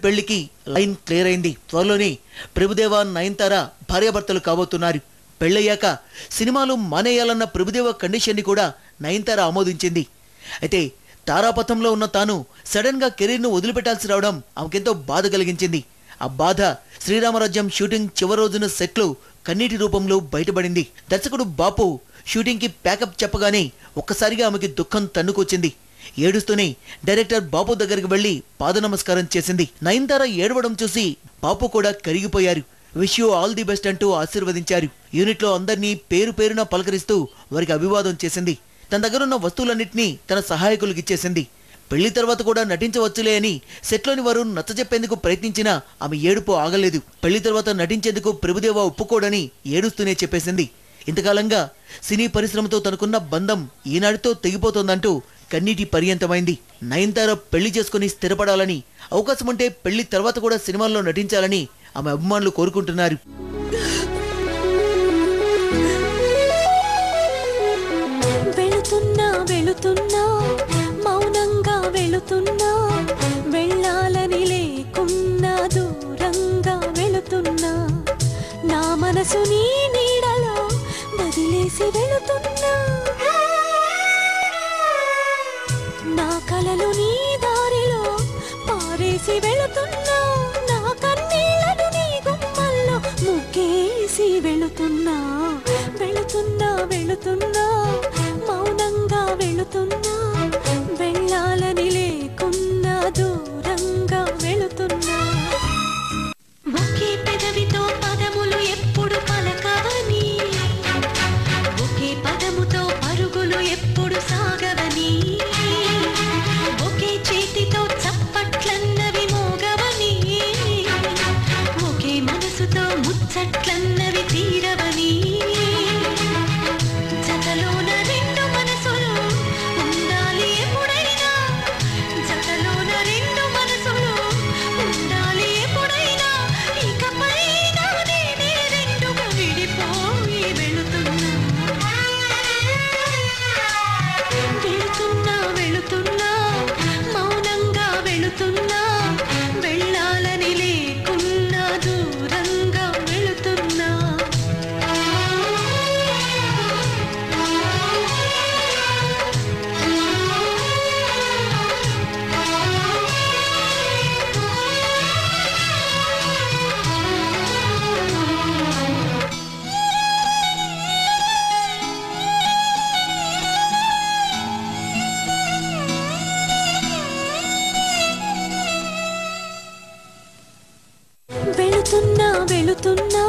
పెళ్లికి line clear అయింది. త్వరలోనే ప్రభుదేవ నయనతార భార్యాభర్తలు కాబోతున్నారు. పెళ్ళయ్యాక సినిమాలు మానేయాలన్న ప్రభుదేవ కండిషన్ ని కూడా నయనతార ఆమోదించింది. అయితే తారాపథంలో ఉన్న తాను సడన్ గా కెరీర్ ను వదిలిపెట్టాల్సి రావడం ఆమెకెంతో బాధ కలిగించింది. ఆ బాధ శ్రీరామరాజ్యం షూటింగ్ చివరి రోజున సెట్లో కన్నీటి రూపంలో బయటపడింది. దర్శకుడు బాపు షూటింగ్ కి ప్యాకప్ చెప్పగానే ఒక్కసారిగా ఆమెకి దుఃఖం తన్నుకొచ్చింది. ఏడుస్తూనే డైరెక్టర్ బాపు దగ్గరికి వెళ్లి పాద నమస్కారం చేసింది. నయనతార ఏడవడం చూసి బాపు కూడా కరిగిపోయారు. Wish you all the best అంటూ ఆశీర్వదించారు. యూనిట్ లో అందరినీ పేరు పేరున పలకరిస్తూ వారికి అభివాదం చేసింది. తన దగ్గరున్న వస్తువులన్నింటినీ తన సహాయకులకు ఇచ్చేసింది. పెళ్లి తర్వాత కూడా నటించవచ్చులే అని సెట్లోని వారు నచ్చజెప్పేందుకు ప్రయత్నించినా ఆమె ఏడుపు ఆగలేదు. పెళ్లి తర్వాత నటించేందుకు ప్రభుదేవ ఒప్పుకోడని ఏడుస్తూనే చెప్పేసింది. ఇంతకాలంగా సినీ పరిశ్రమతో తనకున్న బంధం ఈనాటితో తెగిపోతోందంటూ కన్నీటి పర్యంతమైంది. నయనతార పెళ్లి చేసుకుని స్థిరపడాలని, అవకాశం ఉంటే పెళ్లి తర్వాత కూడా సినిమాల్లో నటించాలని ఆమె అభిమానులు కోరుకుంటున్నారు. వెళుతున్నా మౌనంగా వెళుతున్నా, వెళ్ళాలని లేకున్నా దూరంగా వెళుతున్నా, నా మనసు నీ నీడలో వదిలేసి వెళుతున్నా, నా కలలు నీ దారిలో పారేసి వెళుతున్నా, నా కన్నీళ్లను నీ గుమ్మల్లో ముగ్గేసి వెళుతున్నా. వెళుతున్నా వెళుతున్నా మౌనంగా వెళుతున్నా, వెళ్ళాలని లేకున్నా దూరంగా వెళుతున్నా. ఒకే పెదవితో పదములు ఎప్పుడు పలకవని, ఒకే పదముతో పరుగులు ఎప్పుడు సాగవని, ఒకే చేతితో చప్పట్లన్నవి మోగవని, ఒకే మనసుతో ముచ్చట్లన్నవి తీరవని, జతలోన రెండు మనసులు ఉండాలి ఎప్పుడైనా, జతలోన రెండు మనసులు ఉండాలి ఎప్పుడైనా, ఇకపైన నేనే రెండుగా విడిపోయి వెళుతున్నా. వెళుతున్నా వెళుతున్నా మౌనంగా వెళుతున్నా, వెళ్ళాలని లేకున్నా దూరంగా వెళుతున్నా. వెళుతున్నా వెళుతున్నా